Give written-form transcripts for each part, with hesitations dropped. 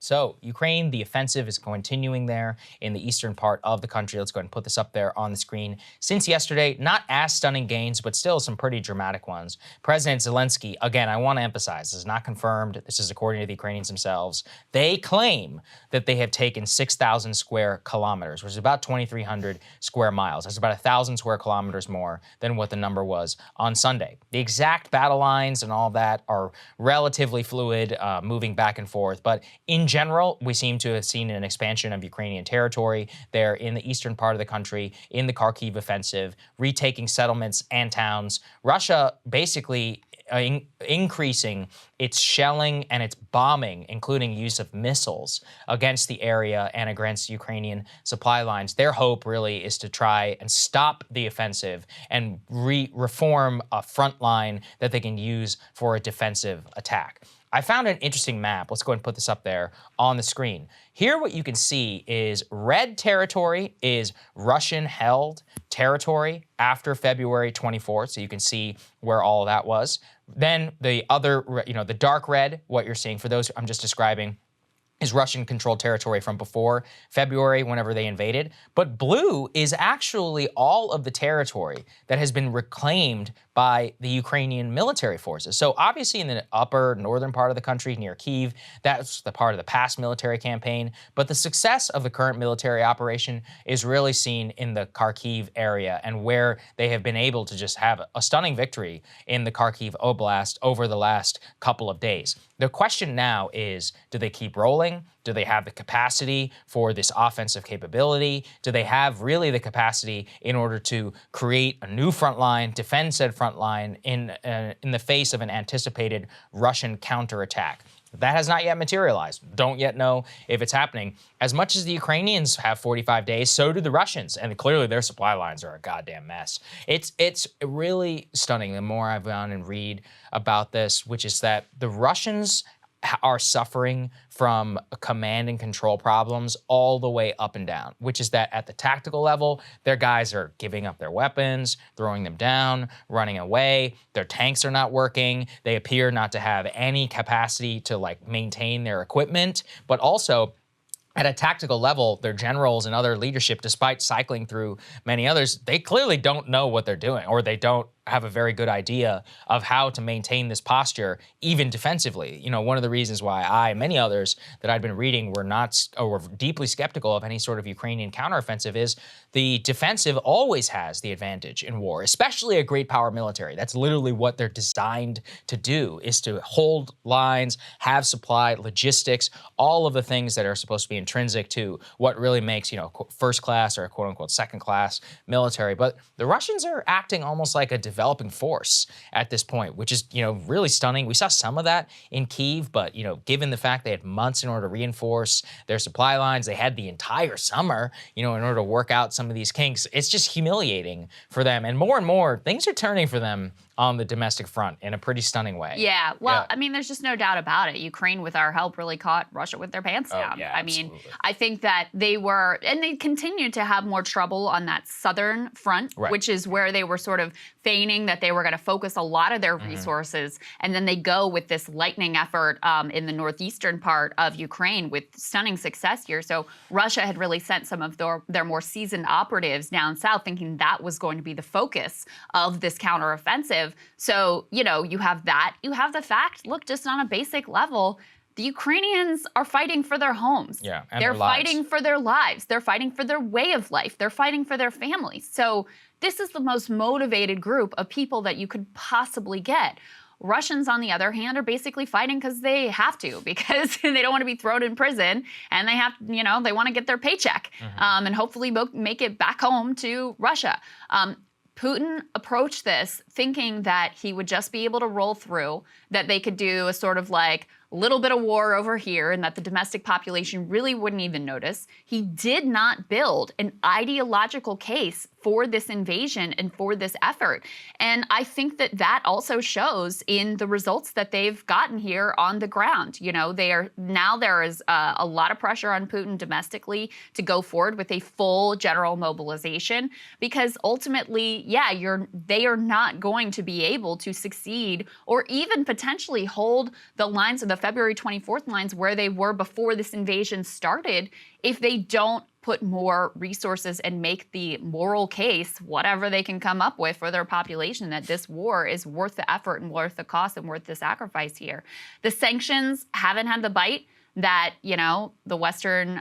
So Ukraine, the offensive is continuing there in the eastern part of the country. Let's go ahead and put this up there on the screen. Since yesterday, not as stunning gains, but still some pretty dramatic ones. President Zelensky, again, I want to emphasize, this is not confirmed. This is according to the Ukrainians themselves. They claim that they have taken 6,000 square kilometers, which is about 2,300 square miles. That's about 1,000 square kilometers more than what the number was on Sunday. The exact battle lines and all that are relatively fluid, moving back and forth, but in general, we seem to have seen an expansion of Ukrainian territory there in the eastern part of the country, in the Kharkiv offensive, retaking settlements and towns. Russia basically increasing its shelling and its bombing, including use of missiles against the area and against Ukrainian supply lines. Their hope really is to try and stop the offensive and reform a front line that they can use for a defensive attack. I found an interesting map. Let's go ahead and put this up there on the screen. Here what you can see is red territory is Russian-held territory after February 24th, so you can see where all of that was. Then the other, the dark red, what you're seeing, for those I'm just describing, is Russian-controlled territory from before February, whenever they invaded. But blue is actually all of the territory that has been reclaimed by the Ukrainian military forces. So obviously in the upper northern part of the country near Kyiv, that's the part of the past military campaign. But the success of the current military operation is really seen in the Kharkiv area, and where they have been able to just have a stunning victory in the Kharkiv Oblast over the last couple of days. The question now is, do they keep rolling? Do they have the capacity for this offensive capability? Do they have really the capacity in order to create a new front line, defend said front line in the face of an anticipated Russian counterattack? That has not yet materialized. Don't yet know if it's happening. As much as the Ukrainians have 45 days, so do the Russians, and clearly their supply lines are a goddamn mess. It's really stunning the more I've gone and read about this, which is that the Russians are suffering from command and control problems all the way up and down, which is that at the tactical level, their guys are giving up their weapons, throwing them down, running away. Their tanks are not working. They appear not to have any capacity to maintain their equipment, but also at a tactical level, their generals and other leadership, despite cycling through many others, they clearly don't know what they're doing, or they don't have a very good idea of how to maintain this posture, even defensively. One of the reasons why I and many others that I'd been reading were deeply skeptical of any sort of Ukrainian counteroffensive is the defensive always has the advantage in war, especially a great power military. That's literally what they're designed to do, is to hold lines, have supply, logistics, all of the things that are supposed to be intrinsic to what really makes, first class or quote unquote second class military. But the Russians are acting almost like a developing force at this point, which is, really stunning. We saw some of that in Kyiv, but, given the fact they had months in order to reinforce their supply lines, they had the entire summer, in order to work out some of these kinks, it's just humiliating for them. And more, things are turning for them on the domestic front in a pretty stunning way. Yeah, well, I mean, there's just no doubt about it. Ukraine, with our help, really caught Russia with their pants down. Yeah, I mean, I think that they continued to have more trouble on that southern front, which is where they were sort of feigning that they were going to focus a lot of their resources. And then they go with this lightning effort in the northeastern part of Ukraine with stunning success here. So Russia had really sent some of their more seasoned operatives down south, thinking that was going to be the focus of this counteroffensive. So, you have that. You have the fact, look, just on a basic level, the Ukrainians are fighting for their homes. Yeah, and they're their lives. fighting for their lives. They're fighting for their way of life. They're fighting for their families. So this is the most motivated group of people that you could possibly get. Russians, on the other hand, are basically fighting because they have to, because they don't want to be thrown in prison, and they have, they want to get their paycheck and hopefully make it back home to Russia. Putin approached this thinking that he would just be able to roll through, that they could do a sort of little bit of war over here, and that the domestic population really wouldn't even notice. He did not build an ideological case for this invasion and for this effort. And I think that that also shows in the results that they've gotten here on the ground. You know, there is a lot of pressure on Putin domestically to go forward with a full general mobilization, because ultimately, they are not going to be able to succeed or even potentially hold the lines of the February 24th lines where they were before this invasion started if they don't put more resources and make the moral case, whatever they can come up with for their population, that this war is worth the effort and worth the cost and worth the sacrifice here. The sanctions haven't had the bite that, you know, the Western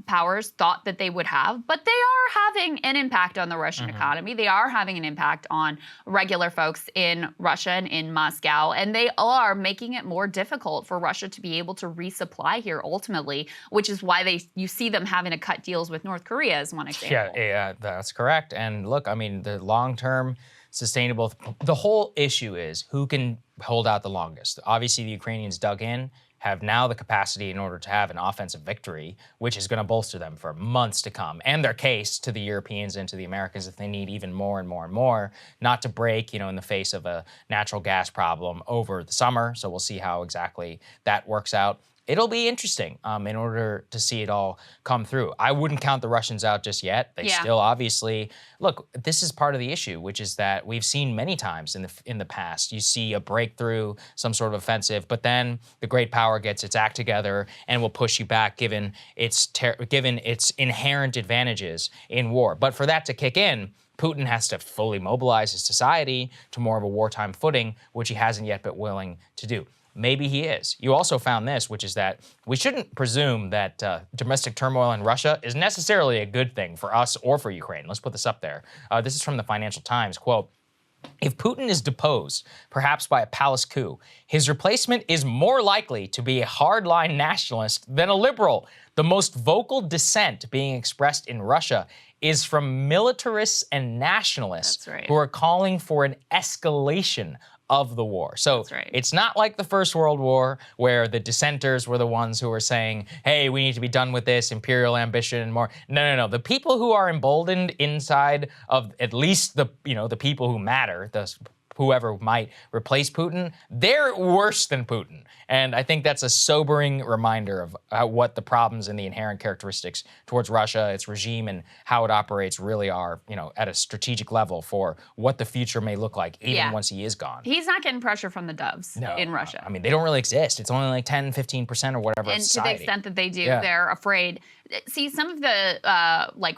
powers thought that they would have, but they are having an impact on the Russian economy. They are having an impact on regular folks in Russia and in Moscow, and they are making it more difficult for Russia to be able to resupply here ultimately, which is why you see them having to cut deals with North Korea as one example. Yeah, that's correct. And look, I mean, the long-term sustainable, the whole issue is who can hold out the longest. Obviously, the Ukrainians dug in, have now the capacity in order to have an offensive victory, which is going to bolster them for months to come, and their case to the Europeans and to the Americans if they need even more and more and more, not to break, you know, in the face of a natural gas problem over the summer. So we'll see how exactly that works out. It'll be interesting in order to see it all come through. I wouldn't count the Russians out just yet. They still obviously, look, this is part of the issue, which is that we've seen many times in the past. You see a breakthrough, some sort of offensive, but then the great power gets its act together and will push you back given its inherent advantages in war. But for that to kick in, Putin has to fully mobilize his society to more of a wartime footing, which he hasn't yet been willing to do. Maybe he is. You also found this, which is that we shouldn't presume that domestic turmoil in Russia is necessarily a good thing for us or for Ukraine. Let's put this up there. This is from the Financial Times, quote, "If Putin is deposed, perhaps by a palace coup, his replacement is more likely to be a hardline nationalist than a liberal. The most vocal dissent being expressed in Russia is from militarists and nationalists who are calling for an escalation of the war." So it's not like the First World War where the dissenters were the ones who were saying, hey, we need to be done with this imperial ambition and more. No. The people who are emboldened inside of at least the people who matter, whoever might replace Putin, they're worse than Putin. And I think that's a sobering reminder of what the problems and the inherent characteristics towards Russia, its regime, and how it operates really are, at a strategic level for what the future may look like, even once he is gone. He's not getting pressure from the doves in Russia. I mean, they don't really exist. It's only like 10, 15% or whatever. And to the extent that they do, they're afraid. See, some of the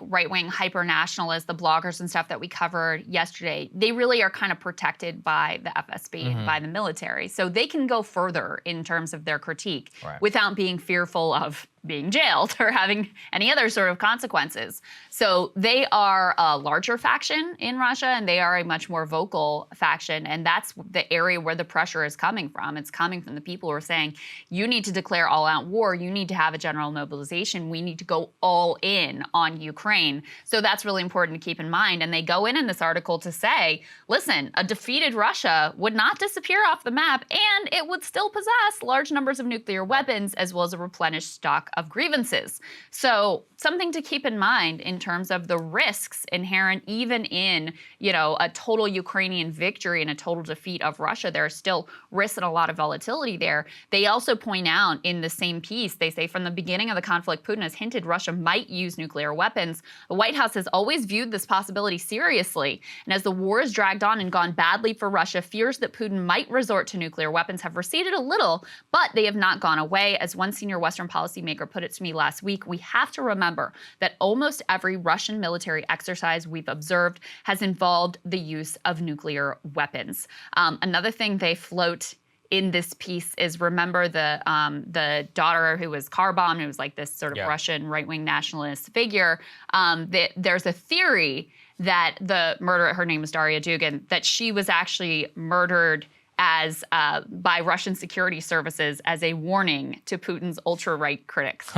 right-wing hyper-nationalists, the bloggers and stuff that we covered yesterday, they really are kind of protected by the FSB and by the military. So they can go further in terms of their critique without being fearful of being jailed or having any other sort of consequences. So they are a larger faction in Russia, and they are a much more vocal faction, and that's the area where the pressure is coming from. It's coming from the people who are saying, you need to declare all-out war, you need to have a general mobilization, we need to go all in on Ukraine. So that's really important to keep in mind. And they go in this article to say, listen, a defeated Russia would not disappear off the map, and it would still possess large numbers of nuclear weapons as well as a replenished stock of grievances. So something to keep in mind in terms of the risks inherent even in, a total Ukrainian victory and a total defeat of Russia. There are still risks and a lot of volatility there. They also point out in the same piece, they say from the beginning of the conflict, Putin has hinted Russia might use nuclear weapons. The White House has always viewed this possibility seriously. And as the war has dragged on and gone badly for Russia, fears that Putin might resort to nuclear weapons have receded a little, but they have not gone away. As one senior Western policymaker put it to me last week, we have to remember that almost every Russian military exercise we've observed has involved the use of nuclear weapons. Another thing they float in this piece is, remember the daughter who was car bombed, who was like this sort of Russian right-wing nationalist figure. There's a theory that the murderer, her name was Daria Dugin, that she was actually murdered as by Russian security services as a warning to Putin's ultra-right critics.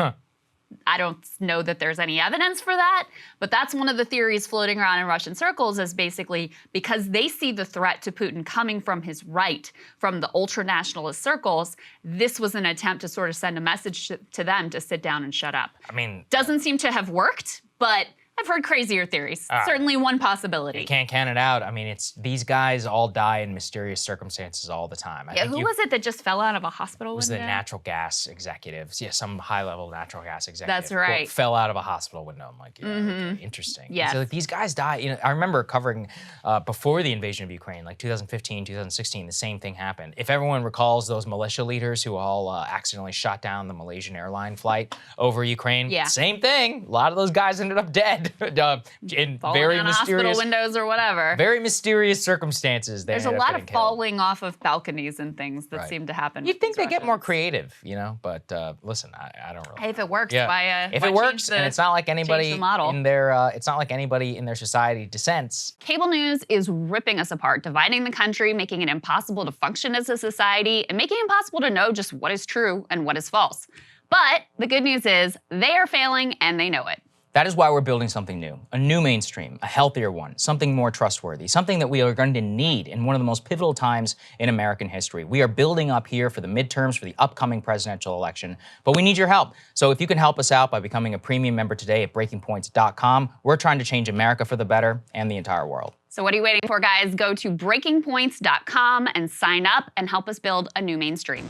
I don't know that there's any evidence for that, but that's one of the theories floating around in Russian circles, is basically because they see the threat to Putin coming from his right, from the ultra-nationalist circles, this was an attempt to sort of send a message to them to sit down and shut up. I mean, doesn't seem to have worked, but I've heard crazier theories. Certainly one possibility. You can't count it out. I mean, these guys all die in mysterious circumstances all the time. Yeah, who was it that just fell out of a hospital window? It was the natural gas executives. Yeah, some high-level natural gas executive. That's right. Fell out of a hospital window. I'm like, okay, interesting. Yes. So like, these guys die. You know, I remember covering before the invasion of Ukraine, like 2015, 2016, the same thing happened. If everyone recalls those militia leaders who all accidentally shot down the Malaysian airline flight over Ukraine, same thing. A lot of those guys ended up dead. In falling very out mysterious hospital windows or whatever. Very mysterious circumstances. There's a lot of falling off of balconies and things that seem to happen. You'd think they get more creative, you know, but listen, I don't really. Hey, if it works, if it works, and it's not like anybody in their, it's not like anybody in their society dissents. Cable news is ripping us apart, dividing the country, making it impossible to function as a society, and making it impossible to know just what is true and what is false. But the good news is they are failing and they know it. That is why we're building something new, a new mainstream, a healthier one, something more trustworthy, something that we are going to need in one of the most pivotal times in American history. We are building up here for the midterms, for the upcoming presidential election, but we need your help. So if you can help us out by becoming a premium member today at breakingpoints.com, we're trying to change America for the better and the entire world. So what are you waiting for, guys? Go to breakingpoints.com and sign up and help us build a new mainstream.